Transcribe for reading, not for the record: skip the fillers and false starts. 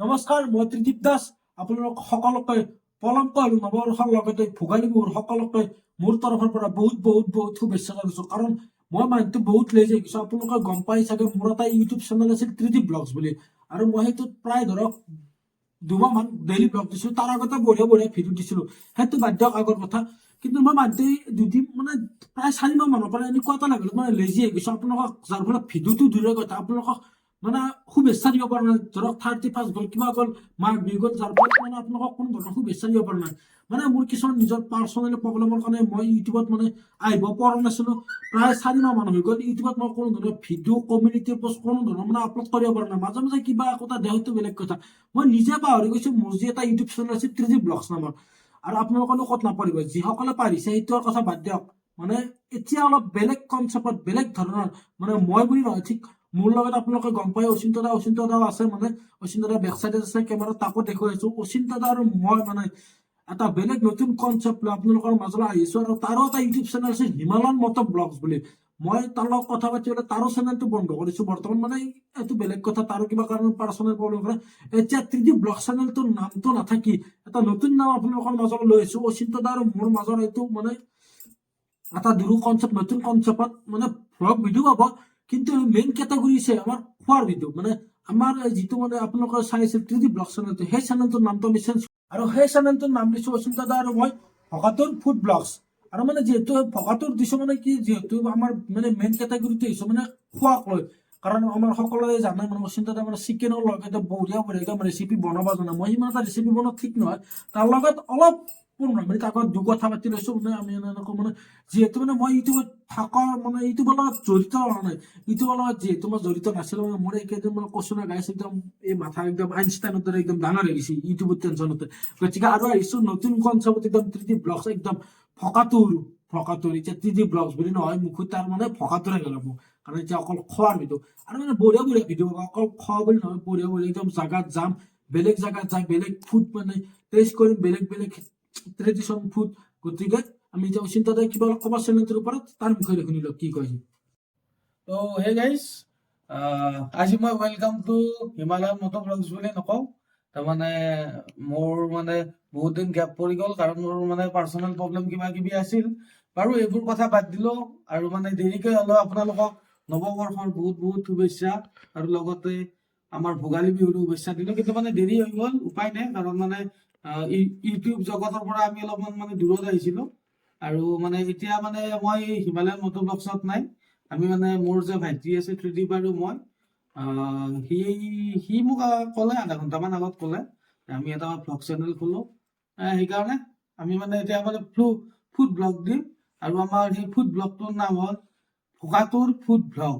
নমস্কাৰ, মই ত্ৰিদীপ দাস। আপোনালোক সকলোকে পলমকৈ আৰু নৱবৰ্ষৰ লগতে ভোগালী বিহুৰ সকলোকে মোৰ তৰফৰ পৰা বহুত বহুত বহুত শুভেচ্ছা জনাইছো। কাৰণ মই মানুহটো বহুত লেজি হৈ গৈছো। আপোনালোকে গম পাই চাগে মোৰ এটা ইউটিউব চেনেল আছিল ত্ৰিদীপ ব্লগছ বুলি, আৰু মই সেইটোত প্ৰায় ধৰক 2 মাহ মান ডেইলি ব্লগ দিছিলো। তাৰ আগতে বঢ়িয়া বঢ়িয়া ভিডিঅ' দিছিলো, সেইটো বাদ দিয়ক আগৰ কথা। কিন্তু মই মানুহটো দুদিন মানে প্ৰায় 4 মাহ মানৰ পৰা এনেকুৱা এটা লাগিল মানে লেজি হৈ গৈছো আপোনালোকক, যাৰ ফলত ভিডিঅ'টো দূৰৰ কথা আপোনালোকক মানে শুভেচ্ছা দিব পৰা নাই। ধৰক 31 গ'ল, কিবা গ'ল, মাঘ বিহু গ'ল, যাৰ ফলত মানে আপোনালোকক কোনো ধৰণৰ শুভেচ্ছা দিব পৰা নাই। মানে মোৰ কিছুমান নিজৰ পাৰ্চনেল প্ৰব্লেমৰ কাৰণে মই ইউটিউবত মানে আহিব পৰা নাছিলো। প্ৰায় 4 মাহ মান হৈ গ'ল ইউটিউবত মই কোনো ধৰণৰ ভিডিঅ' কমিউনিটি পোষ্ট কোনো ধৰণৰ মানে আপলোড কৰিব পৰা নাই। মাজে মাজে কিবা একোটা দেহটো বেলেগ কথা। মই নিজে পাহৰি গৈছো মোৰ যি এটা ইউটিউব চেনেল আছে ত্ৰিদীপ ব্লগছ নামৰ। আৰু আপোনালোকেনো ক'ত নাপাৰিব, যিসকলে পাৰিছে সেইটোৰ কথা বাদ দিয়ক। মানে এতিয়া অলপ বেলেগ কনচেপ্টত বেলেগ ধৰণৰ, মানে মই বুলি নহয়, ঠিক মোৰ লগত আপোনালোকে গম পাই অচিন্ত দাও আছে। মানে অচিন্ত দা বেক চাইডে আছে কেমেৰাত, তাকো দেখুৱাই আছো। অচিন্ত দা আৰু মই মানে এটা বেলেগ নতুন কনচেপ্ট লৈ আপোনালোকৰ মাজলৈ আহিছো। আৰু তাৰো এটা ইউটিউব চেনেল আছে হিমালয়ান মট ব্লগছ বুলি। মই তাৰ লগত কথা পাতি পেলাই তাৰো চেনেলটো বন্ধ কৰিছো বৰ্তমান। মানে এইটো বেলেগ কথা, তাৰো কিবা কাৰণ পাৰ্চনেল প্ৰব্লেম কৰে। এতিয়া ত্ৰিদীপ ব্লগ চেনেলটোৰ নামটো নাথাকি এটা নতুন নাম আপোনালোকৰ মাজলৈ লৈ আহিছো। অচিন্ত দা আৰু মোৰ মাজৰ এইটো মানে এটা দুৰু কনচেপ্ট, নতুন কনচেপ্টত মানে ভ্লগ ভিডিঅ' পাব। কিন্তু মেইন কেটেগৰী আছে আমাৰ খোৱাৰ ভিডিঅ'। মানে আমাৰ যিটো মানে আপোনালোকে চাইছিল ত্ৰিদীপ ব্লগ চেনেলটো, সেই চেনেলটোৰ নামটো আমি চেঞ্জ, আৰু সেই চেনেলটোৰ নাম দিছো অচিন্ত দা আৰু মই ভকাতুৰ ফুড ব্লগছ। আৰু মানে যিহেতু ভকাতুৰ দিছো মানে কি, যিহেতু আমাৰ মানে মেইন কেটেগৰীটো দিছো মানে খোৱাক লৈ। কাৰণ আমাৰ সকলোৱে জানে মানে অচিন্ত দা মানে চিকেনৰ লগতে বঢ়িয়া বঢ়িয়া একদম ৰেচিপি বনাব জানে। মই সিমান এটা ৰেচিপি বনোৱা ঠিক নহয়। তাৰ লগত অলপ 15 মিনিট আগত কথা পাতি লৈছো। মানে আমি এনেকৈ মানে যিহেতু মানে মই ইউটিউবত থকা মানে ইউটিউবৰ লগত জড়িত হোৱা নাই। ইউটিউবৰ লগত যিহেতু মই জড়িত নাছিলো, মানে মোৰ এইকেইদিন মানে কৈছো না গাইছ, একদম এই মাথা একদম আইনষ্টাইনৰ দৰে একদম ডাঙৰ হৈ গৈছে ইউটিউবৰ টেনচনতে। গতিকে আৰু আহিছো নতুন কনচেপ্ট একদম ত্ৰিদীপ ব্লগছ, একদম ভকাতুৰ ভকাতুৰ। এতিয়া ত্ৰিদীপ ব্লগছ বুলি নহয়, মুখত তাৰ মানে ভকাতুৰে গেলাব। কাৰণ এতিয়া অকল খোৱাৰ ভিডিঅ', আৰু মানে বঢ়িয়া বঢ়িয়া ভিডিঅ' অকল খোৱা বুলি নহয়, বঢ়িয়া বঢ়িয়া একদম জাগাত যাম, বেলেগ জাগাত যাই বেলেগ ফুড মানে টেষ্ট কৰিম, বেলেগ বেলেগ ট্ৰেডিশ্যন ফুড। গতিকে আমি এতিয়া অচিন্ত দাই কিবা ক'ব চেনেলটোৰ ওপৰত, তাৰ মুখেৰে শুনি লওক কি কয়। তো হে গাইজ, আজি মই welcome to Himalayan Math blogs বুলি নকওঁ। তাৰমানে মোৰ মানে বহুত দিন গেপ পৰি গ'ল, কাৰণ মোৰ মানে পাৰ্চনেল প্ৰব্লেম কিবা কিবি আছিল। বাৰু এইবোৰ কথা বাদ দিলো, আৰু মানে দেৰিকৈ হ'লেও আপোনালোকক নৱবৰ্ষৰ বহুত বহুত শুভেচ্ছা, আৰু লগতে আমাৰ ভোগালী বিহুৰ শুভেচ্ছা দিলো। কিন্তু মানে দেৰি হৈ গ'ল, উপায় নাই। কাৰণ মানে ইউটিউব জগতৰ পৰা আমি অলপমান মানে দূৰত আহিছিলো। আৰু মানে এতিয়া মানে মই হিমালয়ান মট ব্লগছত নাই। আমি মানে মোৰ যে ভাইটি আছে ত্ৰিদীপ আৰু মই, সি সি মোক ক'লে আধা ঘণ্টামান আগত ক'লে আমি এটা ভ্লগ চেনেল খোলো। সেইকাৰণে আমি মানে এতিয়া মানে ফুড ব্লগ দিম। আৰু আমাৰ সেই ফুড ব্লগটোৰ নাম হ'ল ভকাতুৰ ফুড ব্লগ।